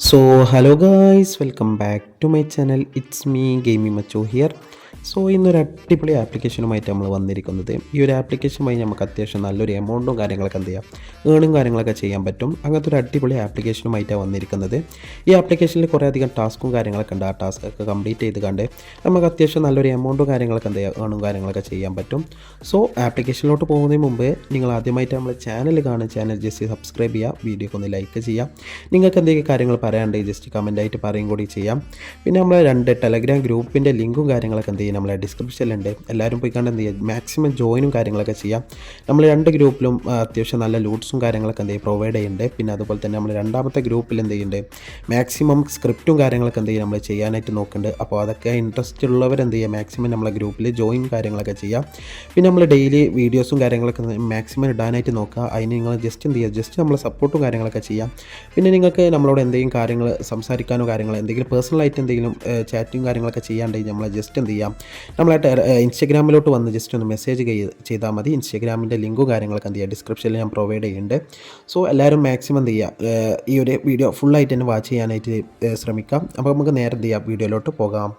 Hello guys, welcome back to my channel. It's me, Gaming Macho here. ഇന്നൊരു അടിപൊളി ആപ്ലിക്കേഷനുമായിട്ട് നമ്മൾ വന്നിരിക്കുന്നത്. ഈ ഒരു ആപ്ലിക്കേഷൻ വഴി നമുക്ക് അത്യാവശ്യം നല്ലൊരു എമൗണ്ടും കാര്യങ്ങളൊക്കെ എന്ത് ചെയ്യാം, ഏണും കാര്യങ്ങളൊക്കെ ചെയ്യാൻ പറ്റും. അങ്ങനത്തെ ഒരു അടിപൊളി ആപ്ലിക്കേഷനുമായിട്ടാണ് വന്നിരിക്കുന്നത്. ഈ ആപ്ലിക്കേഷനിൽ കുറേ അധികം ടാസ്കും കാര്യങ്ങളൊക്കെ ഉണ്ട്. ആ ടാസ്കൊക്കെ കംപ്ലീറ്റ് ചെയ്ത് കണ്ട് നമുക്ക് അത്യാവശ്യം നല്ലൊരു എമൗണ്ടും കാര്യങ്ങളൊക്കെ എന്ത് ചെയ്യാം, ഏണും കാര്യങ്ങളൊക്കെ ചെയ്യാൻ പറ്റും. ആപ്ലിക്കേഷനിലോട്ട് പോകുന്നതിന് മുമ്പ് നിങ്ങൾ ആദ്യമായിട്ട് നമ്മൾ ചാനൽ കാണുക, ചാനൽ ജസ്റ്റ് സബ്സ്ക്രൈബ് ചെയ്യുക, വീഡിയോക്ക് ഒന്ന് ലൈക്ക് ചെയ്യാം. നിങ്ങൾക്ക് എന്തെങ്കിലും കാര്യങ്ങൾ പറയാനുണ്ടെങ്കിൽ ജസ്റ്റ് കമൻറ്റായിട്ട് പറയും കൂടി ചെയ്യാം. പിന്നെ നമ്മൾ 2 ടെലഗ്രാം ഗ്രൂപ്പിൻ്റെ ലിങ്കും കാര്യങ്ങളൊക്കെ എന്ത് ചെയ്യും നമ്മളെ ഡിസ്ക്രിപ്ഷനിലുണ്ട്. എല്ലാവരും പോയി കണ്ട് എന്ത് ചെയ്യുക, മാക്സിമം ജോയിനും കാര്യങ്ങളൊക്കെ ചെയ്യാം. നമ്മൾ 2 ഗ്രൂപ്പിലും അത്യാവശ്യം നല്ല ലൂട്ട്സും കാര്യങ്ങളൊക്കെ എന്ത് ചെയ്യും പ്രൊവൈഡ് ചെയ്യുന്നുണ്ട്. പിന്നെ അതുപോലെ തന്നെ നമ്മൾ രണ്ടാമത്തെ ഗ്രൂപ്പിൽ എന്ത് ചെയ്യുന്നുണ്ട്, മാക്സിമം സ്ക്രിപ്റ്റും കാര്യങ്ങളൊക്കെ എന്ത് ചെയ്യും നമ്മൾ ചെയ്യാനായിട്ട് നോക്കുന്നുണ്ട്. അപ്പോൾ അതൊക്കെ ഇൻട്രസ്റ്റ് ഉള്ളവർ എന്ത് ചെയ്യുക, മാക്സിമം നമ്മളെ ഗ്രൂപ്പിൽ ജോയിൻ കാര്യങ്ങളൊക്കെ ചെയ്യാം. പിന്നെ നമ്മൾ ഡെയിലി വീഡിയോസും കാര്യങ്ങളൊക്കെ മാക്സിമം ഇടാനായിട്ട് നോക്കുക. അതിന് നിങ്ങൾ ജസ്റ്റ് എന്ത് ചെയ്യുക, ജസ്റ്റ് നമ്മളെ സപ്പോർട്ടും കാര്യങ്ങളൊക്കെ ചെയ്യാം. പിന്നെ നിങ്ങൾക്ക് നമ്മളോട് എന്തെങ്കിലും കാര്യങ്ങൾ സംസാരിക്കാനോ കാര്യങ്ങൾ എന്തെങ്കിലും പേഴ്സണലായിട്ട് എന്തെങ്കിലും ചാറ്റും കാര്യങ്ങളൊക്കെ ചെയ്യാണ്ടെങ്കിൽ നമ്മളെ ജസ്റ്റ് എന്ത് ചെയ്യാം, നമ്മളായിട്ട് ഇൻസ്റ്റഗ്രാമിലോട്ട് വന്ന് ജസ്റ്റ് ഒന്ന് മെസ്സേജ് ചെയ്താൽ മതി. ഇൻസ്റ്റഗ്രാമിൻ്റെ ലിങ്കും കാര്യങ്ങളൊക്കെ എന്ത് ചെയ്യുക ഡിസ്ക്രിപ്ഷനിൽ ഞാൻ പ്രൊവൈഡ് ചെയ്യുന്നുണ്ട്. എല്ലാവരും മാക്സിമം എന്ത് ചെയ്യുക, ഈ ഒരു വീഡിയോ ഫുള്ളായിട്ട് തന്നെ വാച്ച് ചെയ്യാനായിട്ട് ശ്രമിക്കാം. അപ്പോൾ നമുക്ക് നേരെ എന്ത് ചെയ്യാം, വീഡിയോയിലോട്ട് പോകാം.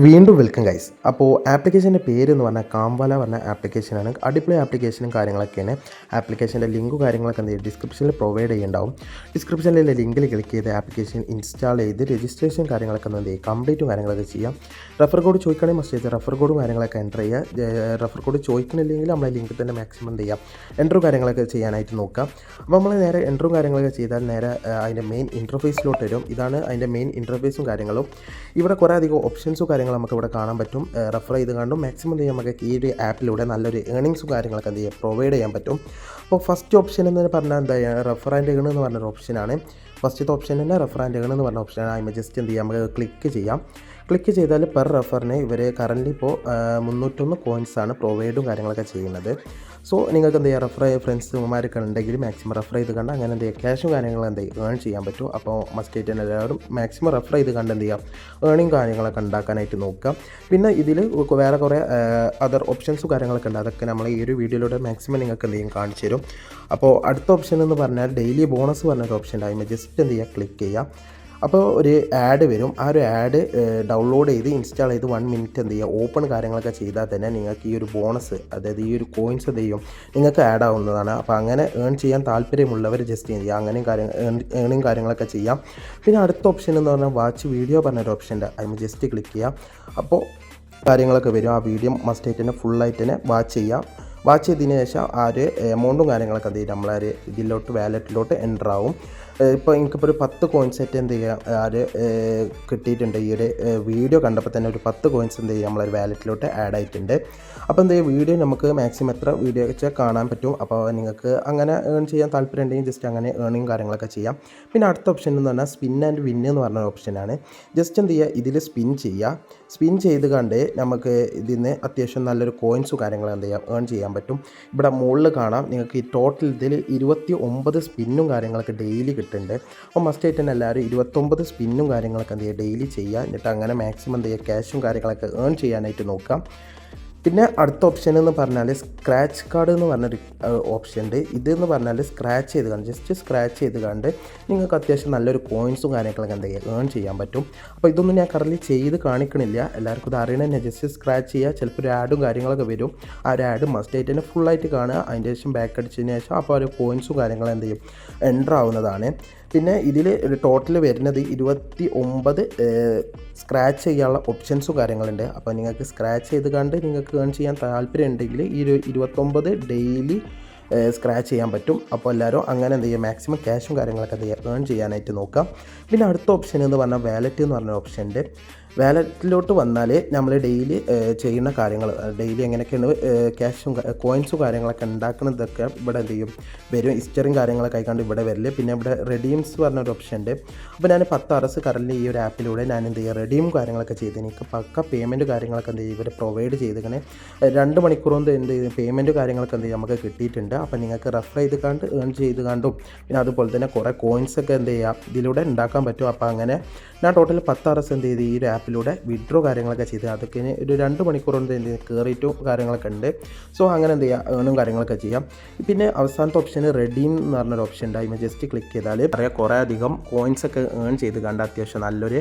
വീണ്ടും വെൽക്കം ഗൈസ്. അപ്പോൾ ആപ്ലിക്കേഷൻ്റെ പേര് എന്ന് പറഞ്ഞാൽ കാംവാല പറഞ്ഞ ആപ്ലിക്കേഷനാണ്. അടിപൊളി ആപ്ലിക്കേഷനും കാര്യങ്ങളൊക്കെയാണ്. ആപ്ലിക്കേഷൻ്റെ ലിങ്കും കാര്യങ്ങളൊക്കെ എന്ത് ചെയ്യും ഡിസ്ക്രിപ്ഷനിൽ പ്രൊവൈഡ് ചെയ്യുന്നുണ്ടാവും. ഡിസ്ക്രിപ്ഷനിലെ ലിങ്കിൽ ക്ലിക്ക് ചെയ്ത് ആപ്ലിക്കേഷൻ ഇൻസ്റ്റാൾ ചെയ്ത് രജിസ്ട്രേഷൻ കാര്യങ്ങളൊക്കെ എന്ത് ചെയ്യും കംപ്ലീറ്റും കാര്യങ്ങളൊക്കെ ചെയ്യാം. റെഫർ കോഡ് ചോദിക്കണമെങ്കിൽ മസ്റ്റ് ചെയ്ത് റെഫർ കോഡും കാര്യങ്ങളൊക്കെ എൻ്റർ ചെയ്യുക. റെഫർ കോഡ് ചോദിക്കണില്ലെങ്കിൽ നമ്മളെ ലിങ്കിൽ തന്നെ മാക്സിമം എന്ത് ചെയ്യാം, എൻ്ററും കാര്യങ്ങളൊക്കെ ചെയ്യാനായിട്ട് നോക്കാം. അപ്പോൾ നമ്മൾ നേരെ എൻ്ററും കാര്യങ്ങളൊക്കെ ചെയ്താൽ നേരെ അതിൻ്റെ മെയിൻ ഇൻ്റർഫേസിലോട്ട് വരും. ഇതാണ് അതിൻ്റെ മെയിൻ ഇൻ്റർഫേസും കാര്യങ്ങളും. ഇവിടെ കുറേ അധികം ഓപ്ഷൻസും കാര്യങ്ങൾ നമുക്ക് ഇവിടെ കാണാൻ പറ്റും. റെഫർ ചെയ്ത് കണ്ടും മാക്സിമം ചെയ്യാൻ നമുക്ക് ഈ ഒരു ആപ്പിലൂടെ നല്ലൊരു ഏണിങ്സും കാര്യങ്ങളൊക്കെ എന്ത് ചെയ്യാം പ്രൊവൈഡ് ചെയ്യാൻ പറ്റും. അപ്പോൾ ഫസ്റ്റ് ഓപ്ഷൻ എന്ന് പറഞ്ഞാൽ എന്താ, റെഫർ ആൻഡ് ഏൺ എന്ന് പറഞ്ഞൊരു ഓപ്ഷനാണ്. ഫസ്റ്റത്തെ ഓപ്ഷൻ തന്നെ റെഫർ ആൻഡ് ഏൺ എന്ന് പറഞ്ഞ ഓപ്ഷനാണ്. അതിന് ജസ്റ്റ് എന്ത് ചെയ്യാം, നമുക്ക് ക്ലിക്ക് ചെയ്യാം. ക്ലിക്ക് ചെയ്താൽ പെർ റെഫറിന് ഇവർ കറൻറ്റ്ലി ഇപ്പോൾ 301 കോയിൻസാണ് പ്രൊവൈഡും കാര്യങ്ങളൊക്കെ ചെയ്യുന്നത്. നിങ്ങൾക്ക് എന്ത് ചെയ്യുക, റെഫർ ഫ്രണ്ട്സുമാരൊക്കെ ഉണ്ടെങ്കിൽ മാക്സിമം റെഫർ ചെയ്ത് കണ്ട് അങ്ങനെ എന്ത് ചെയ്യുക, ക്യാഷും കാര്യങ്ങളും എന്ത് ചെയ്യുക ഏൺ ചെയ്യാൻ പറ്റും. അപ്പോൾ മസ്റ്റ് ആയിട്ട് എല്ലാവരും മാക്സിമം റെഫർ ചെയ്ത് കണ്ട് എന്ത് ചെയ്യുക, ഏണിങ് കാര്യങ്ങളൊക്കെ ഉണ്ടാക്കാനായിട്ട് നോക്കുക. പിന്നെ ഇതിൽ വേറെ കുറേ അതർ ഓപ്ഷൻസും കാര്യങ്ങളൊക്കെ ഉണ്ട്. അതൊക്കെ നമ്മൾ ഈ ഒരു വീഡിയോയിലൂടെ മാക്സിമം നിങ്ങൾക്ക് എന്ത് ചെയ്യും കാണിച്ചു തരും. അപ്പോൾ അടുത്ത ഓപ്ഷൻ എന്ന് പറഞ്ഞാൽ ഡെയിലി ബോണസ് പറഞ്ഞൊരു ഓപ്ഷൻ ഉണ്ട്. അതിന് ജസ്റ്റ് എന്ത് ചെയ്യുക, ക്ലിക്ക് ചെയ്യുക. അപ്പോൾ ഒരു ആഡ് വരും. ആ ഒരു ആഡ് ഡൗൺലോഡ് ചെയ്ത് ഇൻസ്റ്റാൾ ചെയ്ത് 1 മിനിറ്റ് എന്ത് ചെയ്യുക, ഓപ്പൺ കാര്യങ്ങളൊക്കെ ചെയ്താൽ തന്നെ നിങ്ങൾക്ക് ഈ ഒരു ബോണസ്, അതായത് ഈ ഒരു കോയിൻസ് എന്ത് ചെയ്യും നിങ്ങൾക്ക് ആഡ് ആവുന്നതാണ്. അപ്പോൾ അങ്ങനെ ഏൺ ചെയ്യാൻ താല്പര്യമുള്ളവർ ജസ്റ്റ് ചെയ്യുക, അങ്ങനെയും ഏണിങ് കാര്യങ്ങളൊക്കെ ചെയ്യാം. പിന്നെ അടുത്ത ഓപ്ഷൻ എന്ന് പറഞ്ഞാൽ വാച്ച് വീഡിയോ പറഞ്ഞൊരു ഓപ്ഷൻ ഉണ്ട്. അതിന് ജസ്റ്റ് ക്ലിക്ക് ചെയ്യാം. അപ്പോൾ കാര്യങ്ങളൊക്കെ വരും. ആ വീഡിയോ മസ്റ്റ് ആയിട്ട് തന്നെ ഫുള്ളായിട്ട് തന്നെ വാച്ച് ചെയ്യാം. വാച്ച് ചെയ്തതിന് ശേഷം ആ ഒരു എമൗണ്ടും കാര്യങ്ങളൊക്കെ എന്ത് ചെയ്യും നമ്മളൊരു ഇതിലോട്ട് വാലറ്റിലോട്ട് എൻ്റർ ആവും. ഇപ്പോൾ എനിക്കിപ്പോൾ ഒരു 10 കോയിൻസ് ആയിട്ട് എന്ത് ചെയ്യുക, ആര് കിട്ടിയിട്ടുണ്ട്. ഈ ഒരു വീഡിയോ കണ്ടപ്പോൾ തന്നെ ഒരു 10 കോയിൻസ് എന്ത് ചെയ്യുക നമ്മളൊരു വാലറ്റിലോട്ട് ആഡ് ആയിട്ടുണ്ട്. അപ്പോൾ എന്ത് ചെയ്യുക, വീഡിയോ നമുക്ക് മാക്സിമം എത്ര വീഡിയോ വെച്ചാൽ കാണാൻ പറ്റും. അപ്പോൾ നിങ്ങൾക്ക് അങ്ങനെ ഏൺ ചെയ്യാൻ താല്പര്യം ഉണ്ടെങ്കിൽ ജസ്റ്റ് അങ്ങനെ ഏണിങ് കാര്യങ്ങളൊക്കെ ചെയ്യാം. പിന്നെ അടുത്ത ഓപ്ഷൻ എന്ന് പറഞ്ഞാൽ സ്പിൻ ആൻഡ് വിന്ന് എന്ന് പറഞ്ഞ ഓപ്ഷനാണ്. ജസ്റ്റ് എന്ത് ചെയ്യുക, ഇതിൽ സ്പിൻ ചെയ്യുക. സ്പിൻ ചെയ്ത് കണ്ട് നമുക്ക് ഇതിൽ നിന്ന് അത്യാവശ്യം നല്ലൊരു കോയിൻസും കാര്യങ്ങളും എന്ത് ചെയ്യാം ഏൺ ചെയ്യാൻ പറ്റും. ഇവിടെ മുകളിൽ കാണാം നിങ്ങൾക്ക് ഈ ടോട്ടൽ ഇതിൽ 29 സ്പിന്നും കാര്യങ്ങളൊക്കെ ഡെയിലി കിട്ടുന്നുണ്ട്. അപ്പോൾ മസ്റ്റ് ആയിട്ട് തന്നെ എല്ലാവരും 29 സ്പിന്നും കാര്യങ്ങളൊക്കെ എന്ത് ചെയ്യുക ഡെയിലി ചെയ്യുക. എന്നിട്ട് അങ്ങനെ മാക്സിമം എന്ത് ചെയ്യുക ക്യാഷും കാര്യങ്ങളൊക്കെ ഏൺ ചെയ്യാനായിട്ട് നോക്കാം. പിന്നെ അടുത്ത ഓപ്ഷൻ എന്ന് പറഞ്ഞാൽ സ്ക്രാച്ച് കാർഡ് എന്ന് പറഞ്ഞൊരു ഓപ്ഷൻ ഉണ്ട്. ഇതെന്ന് പറഞ്ഞാൽ സ്ക്രാച്ച് ചെയ്ത് കണ്ട് ജസ്റ്റ് സ്ക്രാച്ച് ചെയ്ത് കണ്ട് നിങ്ങൾക്ക് അത്യാവശ്യം നല്ലൊരു കോയിൻസും കാര്യങ്ങളൊക്കെ എന്ത് ചെയ്യുക ഏൺ ചെയ്യാൻ പറ്റും. അപ്പോൾ ഇതൊന്നും ഞാൻ കറൻറ്റ്ലി ചെയ്ത് കാണിക്കണില്ല, എല്ലാവർക്കും ഇത് അറിയണം തന്നെ. ജസ്റ്റ് സ്ക്രാച്ച് ചെയ്യുക, ചിലപ്പോൾ ഒരു ആഡും കാര്യങ്ങളൊക്കെ വരും. ആ ഒരു ആഡ് മസ്റ്റ് ആയിട്ട് തന്നെ ഫുള്ളായിട്ട് കാണുക. അതിൻ്റെ ശേഷം ബാക്ക് അടിച്ചതിന് ശേഷം അപ്പോൾ ഒരു കോയിൻസും കാര്യങ്ങളും എന്ത് ചെയ്യും എൻ്റർ ആവുന്നതാണ്. പിന്നെ ഇതിൽ ടോട്ടൽ വരുന്നത് 29 സ്ക്രാച്ച് ചെയ്യാനുള്ള ഓപ്ഷൻസും കാര്യങ്ങളുണ്ട്. അപ്പോൾ നിങ്ങൾക്ക് സ്ക്രാച്ച് ചെയ്ത് കണ്ട് നിങ്ങൾക്ക് ഏൺ ചെയ്യാൻ താല്പര്യം ഉണ്ടെങ്കിൽ ഈ 29 ഡെയിലി സ്ക്രാച്ച് ചെയ്യാൻ പറ്റും. അപ്പോൾ എല്ലാവരും അങ്ങനെ എന്ത് ചെയ്യുക, മാക്സിമം ക്യാഷും കാര്യങ്ങളൊക്കെ എന്ത് ചെയ്യുക ഏൺ ചെയ്യാനായിട്ട് നോക്കാം. പിന്നെ അടുത്ത ഓപ്ഷൻ എന്ന് പറഞ്ഞാൽ വാലറ്റ് എന്ന് പറഞ്ഞ ഓപ്ഷൻ ഉണ്ട്. വാലറ്റിലോട്ട് വന്നാൽ നമ്മൾ ഡെയിലി ചെയ്യുന്ന കാര്യങ്ങൾ, ഡെയിലി എങ്ങനെയൊക്കെയാണ് ക്യാഷും കോയിൻസും കാര്യങ്ങളൊക്കെ ഉണ്ടാക്കുന്നതൊക്കെ ഇവിടെ എന്ത് ചെയ്യും വരും. ഹിസ്റ്ററിയും കാര്യങ്ങളൊക്കെ ആയിക്കൊണ്ട് ഇവിടെ വരില്ല. പിന്നെ ഇവിടെ റെഡീംസ് പറഞ്ഞൊരു ഓപ്ഷൻ ഉണ്ട്. അപ്പോൾ ഞാൻ 10 RS കറൻറ്റ്ലി ഈ ഒരു ആപ്പിലൂടെ ഞാൻ എന്ത് ചെയ്യുക റെഡീം കാര്യങ്ങളൊക്കെ ചെയ്ത് എനിക്ക് പക്ക പേയ്മെൻറ്റ് കാര്യങ്ങളൊക്കെ എന്ത് ചെയ്യും ഇവർ പ്രൊവൈഡ് ചെയ്തിങ്ങനെ 2 മണിക്കൂർ കൊണ്ട് എന്ത് ചെയ്യും പേയ്മെൻറ്റ് കാര്യങ്ങളൊക്കെ എന്ത് ചെയ്യും നമുക്ക് കിട്ടിയിട്ടുണ്ട്. അപ്പോൾ നിങ്ങൾക്ക് റെഫർ ചെയ്ത് കണ്ട് ഏൺ ചെയ്ത് കണ്ടും പിന്നെ അതുപോലെ തന്നെ കുറേ കോയിൻസൊക്കെ എന്ത് ചെയ്യുക ഇതിലൂടെ ഉണ്ടാക്കാൻ പറ്റും. അപ്പോൾ അങ്ങനെ ഞാൻ ടോട്ടൽ 10 RS എന്ത് ചെയ്ത് ഈ ഒരു ആപ്പിലൂടെ വിഡ്രോ കാര്യങ്ങളൊക്കെ ചെയ്ത് അതൊക്കെ ഒരു 2 മണിക്കൂർ കൊണ്ട് കയറിയിട്ടും കാര്യങ്ങളൊക്കെ ഉണ്ട്. സോ അങ്ങനെ എന്ത് ചെയ്യുക, ഏണും കാര്യങ്ങളൊക്കെ ചെയ്യാം. പിന്നെ അവസാനത്തെ ഓപ്ഷന് റെഡീം എന്ന് പറഞ്ഞൊരു ഓപ്ഷൻ ഉണ്ട്. അതിന് ജസ്റ്റ് ക്ലിക്ക് ചെയ്താൽ പറയാം കുറേ അധികം കോയിൻസൊക്കെ ഏൺ ചെയ്ത് കണ്ട് അത്യാവശ്യം നല്ലൊരു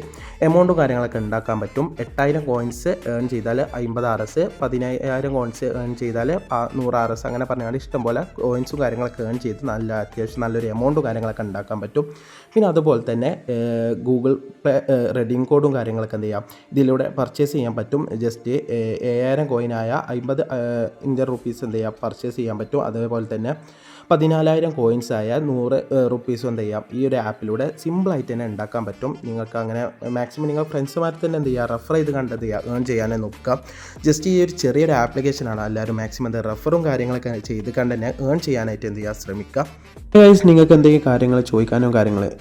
എമൗണ്ടും കാര്യങ്ങളൊക്കെ ഉണ്ടാക്കാൻ പറ്റും. 8000 കോയിൻസ് ഏൺ ചെയ്താൽ 50 RS, 10000 കോയിൻസ് ഏൺ ചെയ്താൽ 100 RS, അങ്ങനെ പറഞ്ഞാൽ ഇഷ്ടംപോലെ കോയിൻസും കാര്യങ്ങളൊക്കെ ഏൺ ചെയ്ത് അത്യാവശ്യം നല്ലൊരു എമൗണ്ടും കാര്യങ്ങളൊക്കെ ഉണ്ടാക്കാൻ പറ്റും. പിന്നെ അതുപോലെ തന്നെ ഗൂഗിൾ പേ റെഡീം കോഡും കാര്യങ്ങളൊക്കെ എന്ത് ചെയ്യാം ഇതിലൂടെ പർച്ചേസ് ചെയ്യാൻ പറ്റും. ജസ്റ്റ് 7000 കോയിനായ 50 ഇന്ത്യൻ റുപ്പീസ് എന്ത് ചെയ്യാം പർച്ചേസ് ചെയ്യാൻ പറ്റും. അതേപോലെ തന്നെ 14000 കോയിൻസായ 100 റുപ്പീസും എന്ത് ചെയ്യാം ഈ ഒരു ആപ്പിലൂടെ സിമ്പിളായിട്ട് തന്നെ ഉണ്ടാക്കാൻ പറ്റും. നിങ്ങൾക്ക് അങ്ങനെ മാക്സിമം നിങ്ങൾ ഫ്രണ്ട്സുമാർ തന്നെ എന്ത് ചെയ്യുക റെഫർ ചെയ്ത് കണ്ടത് ഏൺ ചെയ്യാനേ നോക്കുക. ജസ്റ്റ് ഈ ഒരു ചെറിയൊരു ആപ്ലിക്കേഷനാണ്. എല്ലാവരും മാക്സിമം എന്താ റെഫറും കാര്യങ്ങളൊക്കെ ചെയ്ത് കണ്ട് തന്നെ ഏൺ ചെയ്യാനായിട്ട് എന്ത് ചെയ്യുക ശ്രമിക്കുക. ഗൈസ്, നിങ്ങൾക്ക് എന്തെങ്കിലും കാര്യങ്ങൾ ചോദിക്കാനോ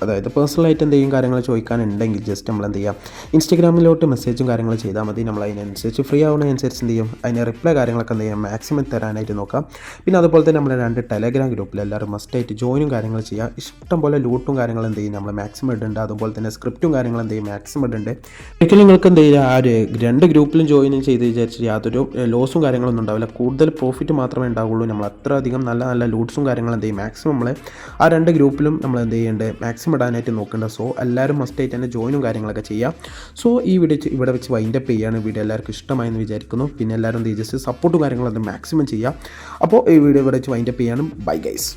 അതായത് പേഴ്സണലായിട്ട് എന്തെങ്കിലും കാര്യങ്ങൾ ചോദിക്കാനുണ്ടെങ്കിൽ ജസ്റ്റ് നമ്മൾ എന്ത് ചെയ്യാം ഇൻസ്റ്റാഗ്രാമിലോട്ട് മെസ്സേജും കാര്യങ്ങൾ ചെയ്താൽ മതി. നമ്മൾ അതിനനുസരിച്ച് ഫ്രീ ആവുന്നതനുസരിച്ച് എന്ത് ചെയ്യും അതിന് റിപ്ലൈ കാര്യങ്ങളൊക്കെ എന്ത് ചെയ്യാം മാക്സിമം തരാനായിട്ട് നോക്കാം. പിന്നെ അതുപോലെ തന്നെ നമ്മുടെ 2 ടെലഗ്രാം ഗ്രൂപ്പിൽ എല്ലാവരും മസ്റ്റായിട്ട് ജോയിനും കാര്യങ്ങൾ ചെയ്യാം. ഇഷ്ടംപോലെ ലൂട്ടും കാര്യങ്ങൾ എന്ത് ചെയ്യും നമ്മൾ മാക്സിമം ഇടുന്നുണ്ട്. അതുപോലെ തന്നെ സ്ക്രിപ്റ്റും കാര്യങ്ങൾ എന്ത് ചെയ്യും മാക്സിമം ഇടുന്നുണ്ട്. ഒരിക്കലും നിങ്ങൾക്ക് എന്ത് ചെയ്യുക ആ ഒരു 2 ഗ്രൂപ്പിലും ജോയിൻ ചെയ്ത് വിചാരിച്ചിട്ട് യാതൊരു ലോസും കാര്യങ്ങളൊന്നും ഉണ്ടാവില്ല. കൂടുതൽ പ്രോഫിറ്റ് മാത്രമേ ഉണ്ടാവുള്ളൂ. നമ്മൾ അത്രയധികം നല്ല ലൂട്ട്സും കാര്യങ്ങളും എന്ത് ചെയ്യും മാക്സിമം നമ്മൾ ആ 2 ഗ്രൂപ്പിലും നമ്മൾ എന്ത് ചെയ്യേണ്ടത് മാക്സിമം ഇടാനായിട്ട് നോക്കേണ്ടത്. സോ എല്ലാവരും മസ്റ്റായിട്ട് തന്നെ ജോയിനും കാര്യങ്ങളൊക്കെ ചെയ്യാം. സോ ഈ വീഡിയോ ഇവിടെ വെച്ച് വൈൻഡപ്പ് ചെയ്യാണ്. വീഡിയോ എല്ലാവർക്കും ഇഷ്ടമായെന്ന് വിചാരിക്കുന്നു. പിന്നെ എല്ലാവരും ജസ്റ്റ് സപ്പോർട്ടും കാര്യങ്ങളൊക്കെ മാക്സിമം ചെയ്യാം. അപ്പോൾ ഈ വീഡിയോ ഇവിടെ വെച്ച് വൈൻഡപ്പ് ചെയ്യാണ്. Bye guys.